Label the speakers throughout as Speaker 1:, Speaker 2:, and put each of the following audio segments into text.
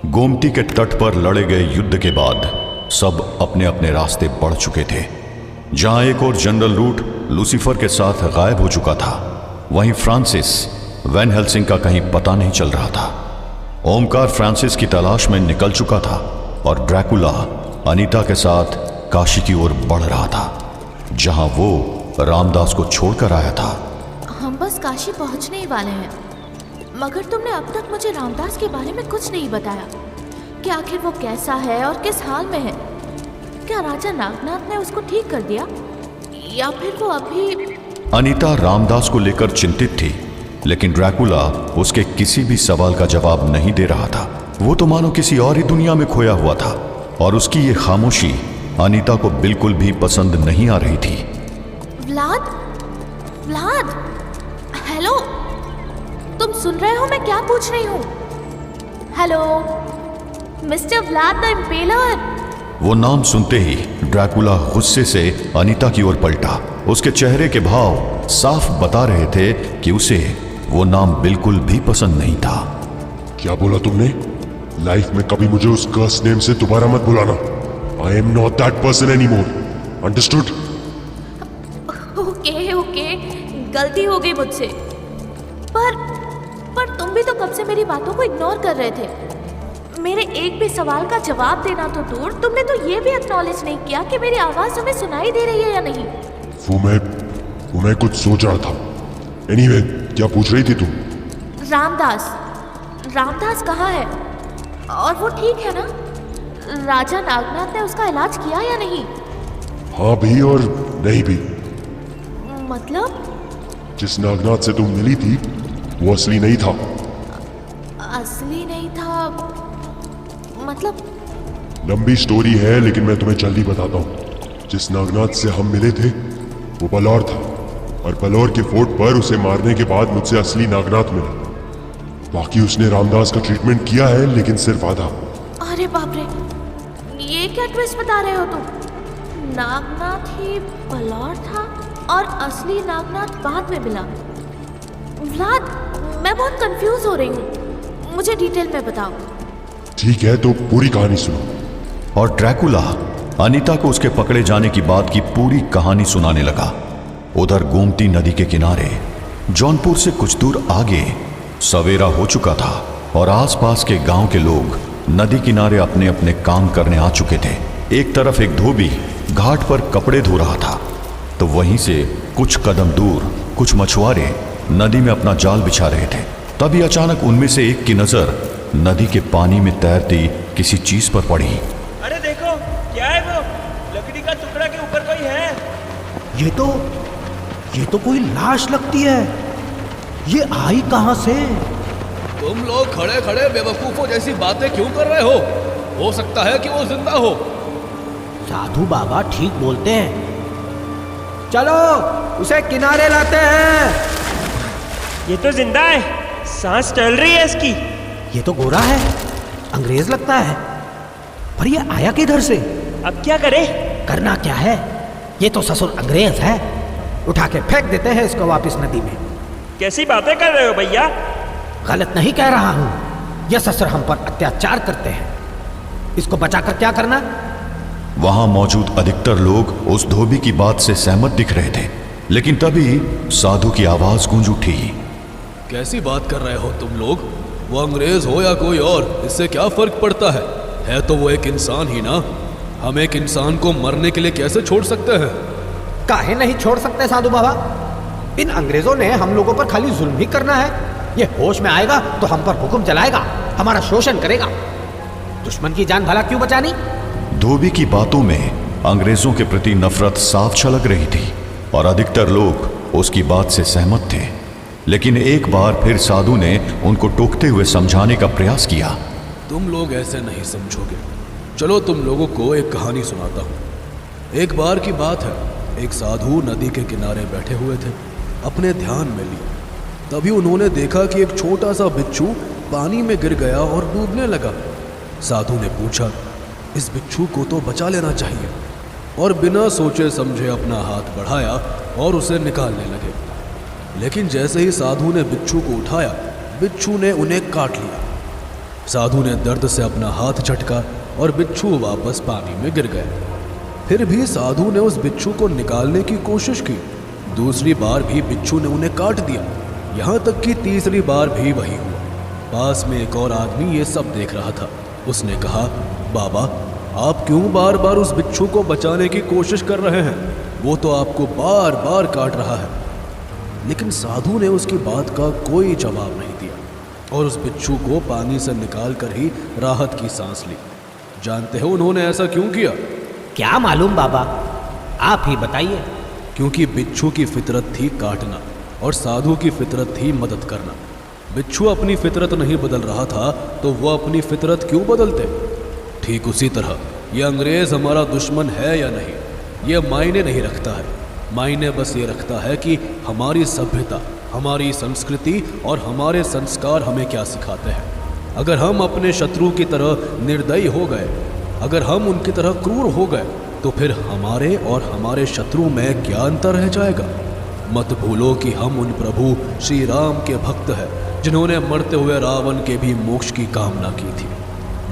Speaker 1: गोमती के तट पर लड़े गए युद्ध के बाद सब अपने अपने रास्ते बढ़ चुके थे। जहां एक और जनरल रूट लूसीफर के साथ गायब हो चुका था, वहीं फ्रांसिस वैन हेल्सिंग का कहीं पता नहीं चल रहा था। ओमकार फ्रांसिस की तलाश में निकल चुका था और ड्रैकुला अनीता के साथ काशी की ओर बढ़ रहा था, जहां वो रामदास को छोड़कर आया था।
Speaker 2: हम बस काशी पहुंचने ही वाले हैं, मगर तुमने अब तक मुझे रामदास के बारे में कुछ नहीं बताया कि आखिर वो कैसा है और किस हाल में है। क्या राजा नागनाथ ने उसको ठीक कर दिया या फिर वो अभी?
Speaker 1: अनीता रामदास को लेकर चिंतित थी, लेकिन ड्रैकुला उसके किसी भी सवाल का जवाब नहीं दे रहा था। वो तो मानो किसी और ही दुनिया में खोया हुआ था और उसकी ये खामोशी अनीता को बिल्कुल भी पसंद नहीं आ रही थी।
Speaker 2: व्लाद, व्लाद, हेलो, तुम सुन रहे हो मैं क्या पूछ रही हूँ? Hello mister Vlad the impeller.
Speaker 1: वो नाम सुनते ही ड्रैकुला गुस्से से अनीता की ओर पलटा। उसके चेहरे के भाव साफ बता रहे थे कि उसे वो नाम बिल्कुल भी पसंद नहीं था।
Speaker 3: क्या बोला तुमने? लाइफ में कभी मुझे उस कर्स नेम से दोबारा मत बुलाना। I am not that person anymore, understood?
Speaker 2: Okay, गलती हो गई मुझसे। पर तुम भी तो कब से मेरी बातों को इग्नोर कर रहे थे। मेरे एक भी सवाल का जवाब देना तो दूर, तुमने तो ये भी एक्नॉलेज नहीं किया कि मेरी आवाज तुम्हें सुनाई दे रही है या नहीं।
Speaker 3: वो मैं कुछ सोच रहा था। एनीवे, क्या पूछ रही थी तुम?
Speaker 2: रामदास कहाँ है? और वो ठीक है ना? राजा नागनाथ ने उसका इलाज किया या नहीं?
Speaker 3: हाँ भी और नहीं भी।
Speaker 2: मतलब?
Speaker 3: जिस नागनाथ से तुम मिली थी वो असली नहीं था।
Speaker 2: असली नहीं था मतलब?
Speaker 3: लंबी स्टोरी है, लेकिन मैं तुम्हें जल्दी बताता हूँ। जिस नागनाथ से हम मिले थे वो बलौर था, और बलौर के फोर्ट पर उसे मारने के बाद मुझसे असली नागनाथ मिला। बाकी उसने रामदास का ट्रीटमेंट किया है, लेकिन सिर्फ आधा।
Speaker 2: अरे बाप रे, ये क्या ट्विस्ट बता रहे हो तुम? नागनाथ ही बलौर था और असली नागनाथ बाद में मिला। व्लाद, मैं बहुत कंफ्यूज हो रही हूँ, मुझे डिटेल में बताओ।
Speaker 3: ठीक है, तो पूरी कहानी सुनो।
Speaker 1: और ड्रैकुला अनीता को उसके पकड़े जाने की बात की पूरी कहानी सुनाने लगा। उधर गोमती नदी के किनारे जौनपुर से कुछ दूर आगे सवेरा हो चुका था और आसपास के गांव के लोग नदी किनारे अपने अपने काम करने आ चुके थे। एक तरफ एक धोबी घाट पर कपड़े धो रहा था, तो वहीं से कुछ कदम दूर कुछ मछुआरे नदी में अपना जाल बिछा रहे थे। तभी अचानक उनमें से एक की नजर नदी के पानी में तैरती किसी चीज पर पड़ी।
Speaker 4: अरे देखो, क्या है वो? लकड़ी का टुकड़ा के ऊपर कोई है।
Speaker 5: ये तो कोई लाश लगती है। ये आई कहां से?
Speaker 6: तुम लोग खड़े खड़े बेवकूफों जैसी बातें क्यों कर रहे हो सकता है कि वो जिंदा हो।
Speaker 5: साधु बाबा ठीक बोलते हैं। चलो उसे किनारे लाते हैं।
Speaker 4: ये तो जिंदा है, सांस चल रही है इसकी।
Speaker 5: ये तो गोरा है, अंग्रेज लगता है। पर ये आया किधर से?
Speaker 4: अब क्या करे?
Speaker 5: करना क्या है, ये तो ससुर अंग्रेज है। उठा के फेंक देते हैं इसको वापस नदी में।
Speaker 4: कैसी बातें कर रहे हो भैया?
Speaker 5: गलत नहीं कह रहा हूं, ये ससुर हम पर अत्याचार करते हैं। इसको बचाकर क्या करना?
Speaker 1: वहां मौजूद अधिकतर लोग उस धोबी की बात से सहमत दिख रहे थे, लेकिन तभी साधु की आवाज गूंज उठी।
Speaker 6: कैसी बात कर रहे हो तुम लोग? वो अंग्रेज हो या कोई और, इससे क्या फर्क पड़ता है तो वो एक इंसान ही ना। हम एक इंसान को मरने के लिए कैसे छोड़ सकते हैं?
Speaker 5: काहे नहीं छोड़ सकते साधु बाबा? इन अंग्रेजों ने हम लोगों पर खाली जुल्म ही करना है। ये होश में आएगा तो हम पर हुक्म चलाएगा, हमारा शोषण करेगा। दुश्मन की जान भला क्यों बचानी?
Speaker 1: धोबी की बातों में अंग्रेजों के प्रति नफरत साफ छलक रही थी और अधिकतर लोग उसकी बात से सहमत थे। लेकिन एक बार फिर साधु ने उनको टोकते हुए समझाने का प्रयास किया।
Speaker 6: तुम लोग ऐसे नहीं समझोगे। चलो तुम लोगों को एक कहानी सुनाता हूँ। एक बार की बात है, एक साधु नदी के किनारे बैठे हुए थे, अपने ध्यान में लिए। तभी उन्होंने देखा कि एक छोटा सा बिच्छू पानी में गिर गया और डूबने लगा। साधु ने पूछा, इस बिच्छू को तो बचा लेना चाहिए, और बिना सोचे समझे अपना हाथ बढ़ाया और उसे निकालने लगे। लेकिन जैसे ही साधु ने बिच्छू को उठाया, बिच्छू ने उन्हें काट लिया। साधु ने दर्द से अपना हाथ झटका और बिच्छू वापस पानी में गिर गया। फिर भी साधु ने उस बिच्छू को निकालने की कोशिश की। दूसरी बार भी बिच्छू ने उन्हें काट दिया। यहाँ तक कि तीसरी बार भी वही हुआ। पास में एक और आदमी ये सब देख रहा था। उसने कहा, बाबा, आप क्यों बार बार उस बिच्छू को बचाने की कोशिश कर रहे हैं? वो तो आपको बार बार काट रहा है। लेकिन साधु ने उसकी बात का कोई जवाब नहीं दिया और उस बिच्छू को पानी से निकाल कर ही राहत की सांस ली। जानते हो उन्होंने ऐसा क्यों किया?
Speaker 5: क्या मालूम बाबा, आप ही बताइए।
Speaker 6: क्योंकि बिच्छू की फितरत थी काटना और साधु की फितरत थी मदद करना। बिच्छू अपनी फितरत नहीं बदल रहा था तो वो अपनी फितरत क्यों बदलते? ठीक उसी तरह ये अंग्रेज हमारा दुश्मन है या नहीं, ये मायने नहीं रखता है। मायने बस ये रखता है कि हमारी सभ्यता, हमारी संस्कृति और हमारे संस्कार हमें क्या सिखाते हैं। अगर हम अपने शत्रु की तरह निर्दयी हो गए, अगर हम उनकी तरह क्रूर हो गए, तो फिर हमारे और हमारे शत्रु में क्या अंतर रह जाएगा? मत भूलो कि हम उन प्रभु श्री राम के भक्त हैं जिन्होंने मरते हुए रावण के भी मोक्ष की कामना की थी।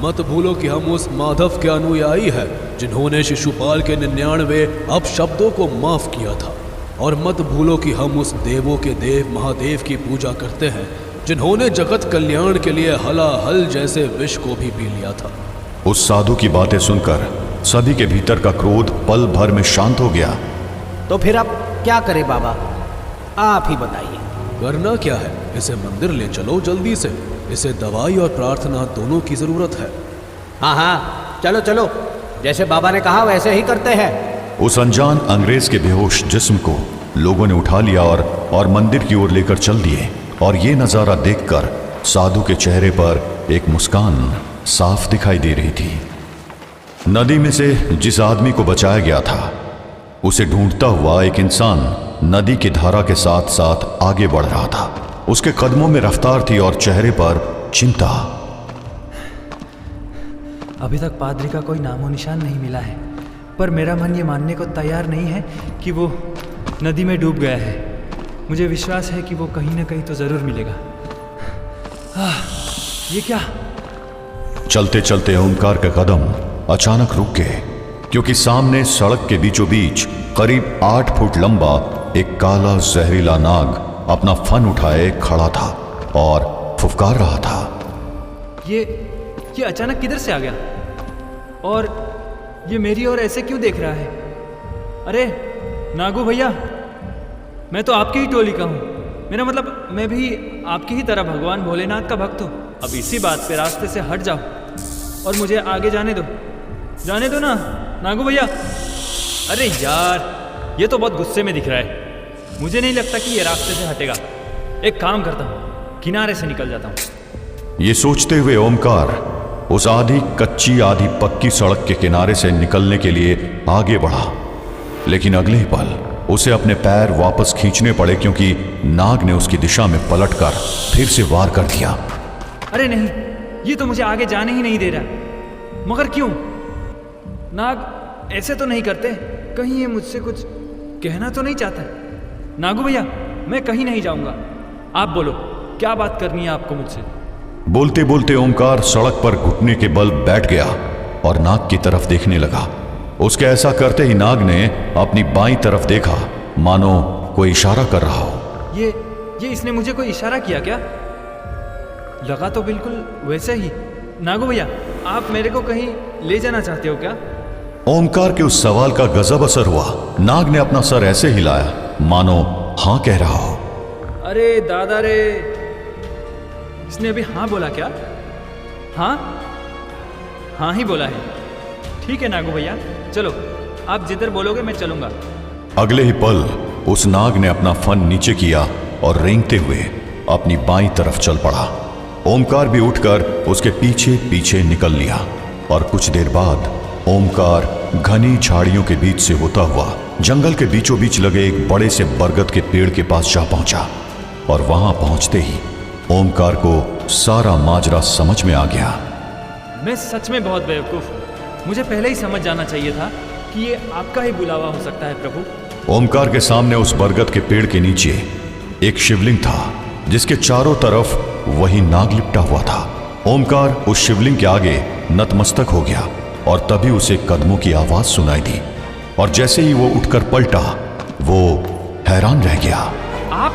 Speaker 6: मत भूलो कि हम उस माधव के अनुयायी हैं जिन्होंने शिशुपाल के 99 अपशब्दों को माफ किया था। और मत भूलो कि हम उस देवों के देव महादेव की पूजा करते हैं जिन्होंने जगत कल्याण के लिए हलाहल जैसे विष को भी पी लिया था।
Speaker 1: उस साधु की बातें सुनकर सभी के भीतर का क्रोध पल भर में शांत हो गया।
Speaker 5: तो फिर अब क्या करें बाबा, आप ही बताइए।
Speaker 6: करना क्या है? इसे मंदिर ले चलो जल्दी से। इसे दवाई और प्रार्थना दोनों की जरूरत है।
Speaker 5: हाँ हाँ, चलो चलो, जैसे बाबा ने कहा वैसे ही करते हैं।
Speaker 1: उस अनजान अंग्रेज के बेहोश जिस्म को लोगों ने उठा लिया और मंदिर की ओर लेकर चल दिए। और ये नजारा देखकर साधु के चेहरे पर एक मुस्कान साफ दिखाई दे रही थी। नदी में से जिस आदमी को बचाया गया था, उसे ढूंढता हुआ एक इंसान नदी की धारा के साथ साथ आगे बढ़ रहा था। उसके कदमों में रफ्तार थी और चेहरे पर चिंता।
Speaker 7: अभी तक पादरी का कोई नामो निशान नहीं मिला है, पर मेरा मन ये मानने को तैयार नहीं है कि वो नदी में डूब गया है। मुझे विश्वास है कि वो कहीं ना कहीं तो जरूर मिलेगा। ये क्या?
Speaker 1: चलते चलते ओमकार के कदम अचानक रुक गए, क्योंकि सामने सड़क के बीचों बीच करीब 8 फुट लंबा एक काला जहरीला नाग अपना फन उठाए खड़ा था और फुफकार रहा था।
Speaker 7: ये अचानक किधर से आ गया? और ये मेरी ओर ऐसे क्यों देख रहा है? अरे नागू भैया, मैं तो आपकी ही टोली का हूँ। मेरा मतलब मैं भी आपकी ही तरह भगवान भोलेनाथ का भक्त हूँ। अब इसी बात पे रास्ते से हट जाओ और मुझे आगे जाने दो ना नागू भैया। अरे यार, ये तो बहुत गुस्से में दिख रहा है। मुझे नहीं लगता कि ये रास्ते से हटेगा। एक काम करता हूँ, किनारे से निकल जाता हूँ।
Speaker 1: ये सोचते हुए ओमकार उस आधी कच्ची आधी पक्की सड़क के किनारे से निकलने के लिए आगे बढ़ा। लेकिन अगले ही पल उसे अपने पैर वापस खींचने पड़े, क्योंकि नाग ने उसकी दिशा में पलटकर फिर से वार कर दिया।
Speaker 7: अरे नहीं, ये तो मुझे आगे जाने ही नहीं दे रहा। मगर क्यों? नाग ऐसे तो नहीं करते। कहीं ये मुझसे कुछ कहना तो नहीं चाहता? नागू भैया, मैं कहीं नहीं जाऊंगा। आप बोलो, क्या बात करनी है आपको मुझसे?
Speaker 1: बोलते बोलते ओमकार सड़क पर घुटने के बल बैठ गया और नाग की तरफ देखने लगा। उसके ऐसा करते ही नाग ने अपनी बाईं तरफ देखा, मानो कोई इशारा कर रहा हो।
Speaker 7: ये इसने मुझे कोई इशारा किया क्या? लगा तो बिल्कुल वैसे ही। नागू भैया, आप मेरे को कहीं ले जाना चाहते हो क्या?
Speaker 1: ओमकार के उस सवाल का गजब असर हुआ। नाग ने अपना सर ऐसे हिलाया मानो हां कह रहा हो।
Speaker 7: अरे दादा रे, इसने अभी हाँ बोला क्या? हाँ ही बोला है। ठीक है नागू भैया, चलो, आप जिधर बोलोगे मैं चलूंगा।
Speaker 1: अगले ही पल उस नाग ने अपना फन नीचे किया और रेंगते हुए अपनी बाईं तरफ चल पड़ा। ओमकार भी उठकर उसके पीछे पीछे निकल लिया और कुछ देर बाद ओमकार घनी झाड़ियों के बीच से होता हुआ जंगल के बीचों बीच लगे एक बड़े से बरगद के पेड़ के पास जा पहुंचा। और वहां पहुंचते ही ओमकार को सारा माजरा समझ में आ गया।
Speaker 7: मैं सच में बहुत बेवकूफ हूँ। मुझे पहले ही समझ जाना चाहिए था कि ये आपका ही बुलावा हो सकता है प्रभु।
Speaker 1: ओमकार के सामने उस बरगद के पेड़ के नीचे एक शिवलिंग था, जिसके चारों तरफ वही नाग लिपटा हुआ था। ओमकार उस शिवलिंग के आगे नतमस्तक हो गया और तभी उसे कदमों की आवाज सुनाई दी और जैसे ही वो उठकर पलटा वो हैरान रह गया।
Speaker 7: आप